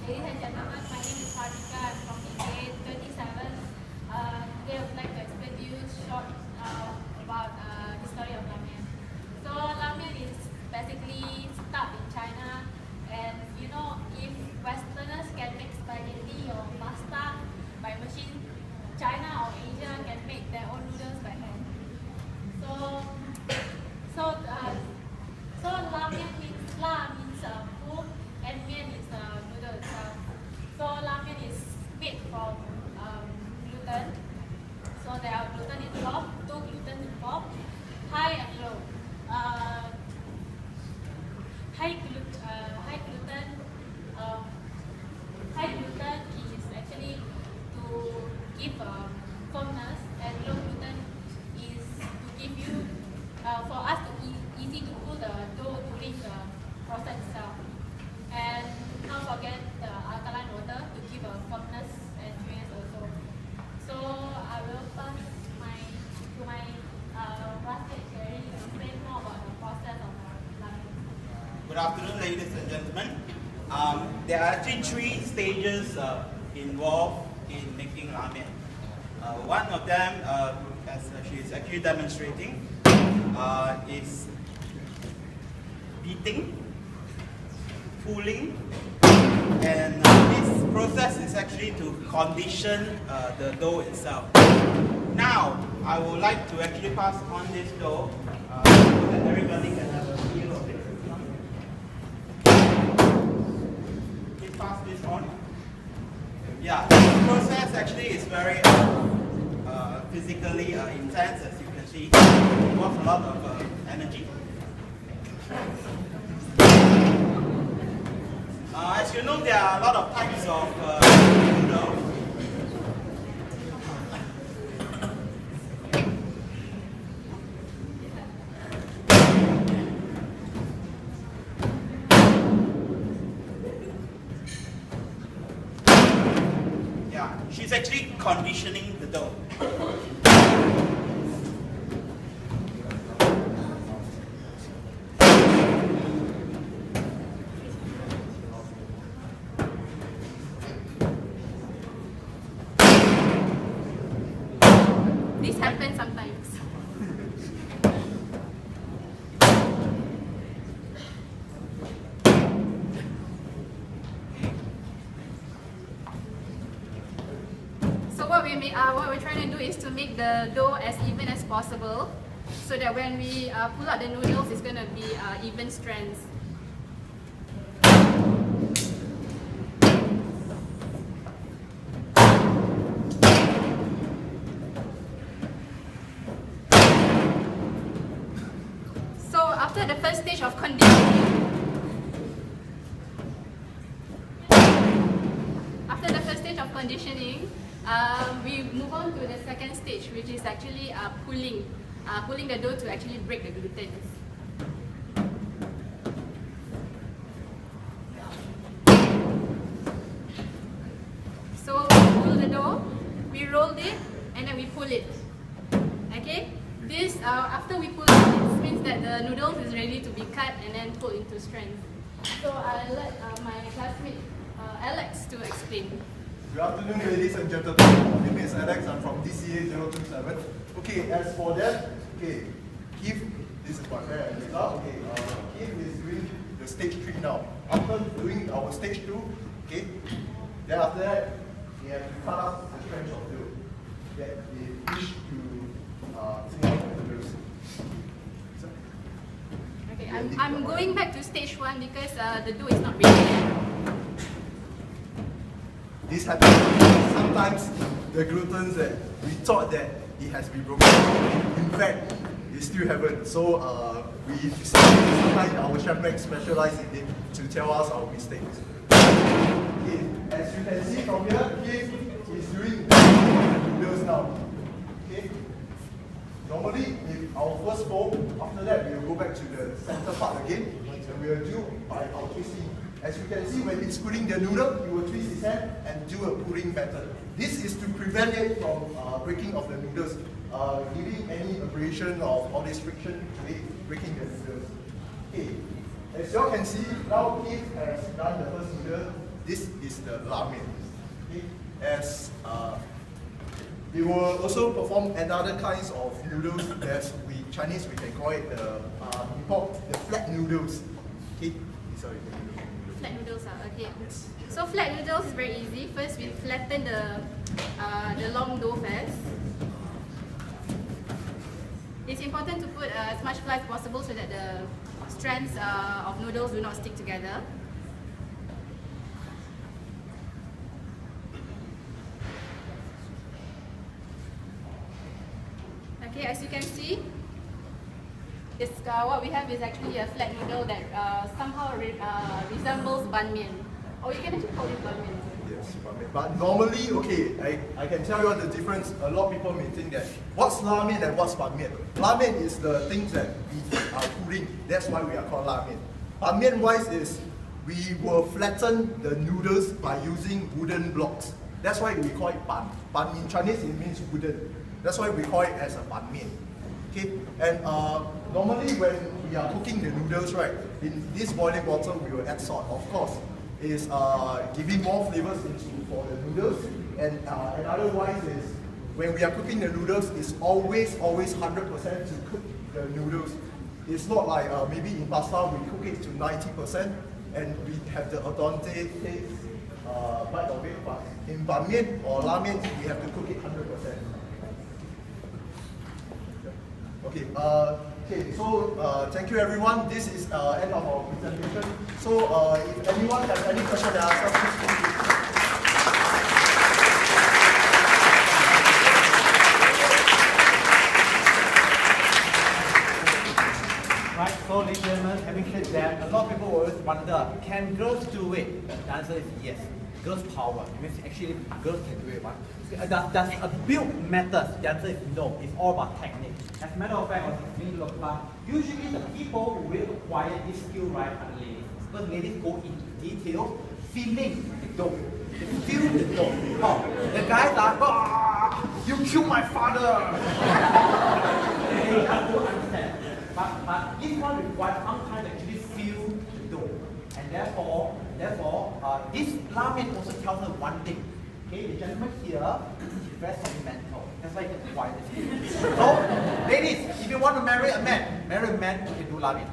Ladies and gentlemen, my name is Harika. I'm from EK 37. Today I would like to explain to you short about the story of Lamia. So Lamia is basically stuck in China, and you know, if Westerners can make spaghetti or pasta by machine, China or Asia can make their own noodles by hand. So Lamia means food, and mian is noodle itself. So Lamia is made from gluten. So there are gluten involved, 2 gluten involved, high and low. High gluten is actually to give firmness, and low gluten is to give you for us to easy to pull the dough during the process itself. And not forget the alkaline water to give a firmness and sweetness also. So I will pass to my classmate Sherry to explain more about the process of Lamia. Good afternoon, ladies and gentlemen. There are actually 3 stages involved in making Lamia. One of them, as she is actually demonstrating, is beating, pulling, and this process is actually to condition the dough itself. Now, I would like to actually pass on this dough so that everybody can have a feel of it. Please pass this on. Yeah, this process actually is very physically intense, as you can see. It involves a lot of energy. As you know, there are a lot of types of noodles. Yeah, she's actually conditioning the dough. This happens sometimes. So what we're trying to do is to make the dough as even as possible, so that when we pull out the noodles, it's going to be even strands. After the first stage of conditioning, we move on to the second stage, which is actually pulling the dough to actually break the gluten. So we pull the dough, we rolled it, and then we pull it. Okay? This, after we pull it, it means that the noodles is ready to be cut and then pulled into strands. So I'll let my classmate Alex to explain. Good afternoon, ladies and gentlemen. My name is Alex. I'm from DCA 027. Okay, as for that, okay, Keith, this is my friend Lisa. Okay, Keith is doing the stage 3 now. After doing our stage 2, okay, then after that, we have to cut up the strands of dough that we wish to okay, I'm going back to stage 1 because the dough is not ready yet. This happens sometimes. The gluten that we thought that it has been broken, in fact, it still haven't. So we sometimes our chef Max specialize in it to tell us our mistakes. Okay, as you can see from here, Keith is doing noodles now. Okay. Normally, if our first fold, after that we will go back to the center part again, and we will do by our twisting. As you can see, when it's pulling the noodle, you will twist his hand and do a pulling method. This is to prevent it from breaking of the noodles, giving any abrasion of all this friction to it, breaking the noodles. Okay, as you all can see, now Keith has done the first noodle, this is the Lamia. Okay? As they will also perform another kinds of noodles. As Chinese we can call it the flat noodles. Okay, sorry. Flat noodles, okay. Yes. So flat noodles is very easy. First, we flatten the long dough first. It's important to put as much flour as possible so that the strands of noodles do not stick together. Okay, as you can see, what we have is actually a flat noodle that somehow resembles ban mian. Or you can actually call it ban mian. Yes, but normally, okay, I can tell you what the difference. A lot of people may think that what's Lamia and what's ban mian. Lamia is the things that we are cooling. That's why we are called Lamia. Ban mian wise is we will flatten the noodles by using wooden blocks. That's why we call it ban. Ban in Chinese it means wooden. That's why we call it as a ban mian. Okay, and normally when we are cooking the noodles, right, in this boiling water we will add salt, of course. Is giving more flavors for the noodles, and another wise is when we are cooking the noodles, it's always 100% to cook the noodles. It's not like maybe in pasta we cook it to 90% and we have the al dente taste bite of it, but in ban mian or Lamia we have to cook it 100%. Okay. Okay, so thank you everyone. This is end of our presentation. So if anyone has any question to ask us, please. Right, so ladies and gentlemen, having said that, a lot of people always wonder, can girls do it? The answer is yes. Girls power. It means actually girls can do it. Right? Does a build matter? The answer is no. It's all about technique. As a matter of fact, usually the people who will acquire this skill, right, are the ladies. Because ladies go into detail, feeling the dough. They feel the dough. Oh, the guys are, you killed my father. They have to understand. But this one requires some time to actually feel the dough. And therefore, this Lamia also tells us one thing. Okay, the gentleman here is very sentimental. That's why he can acquire this skill. So, ladies, if you want to marry a man who can do Lamia.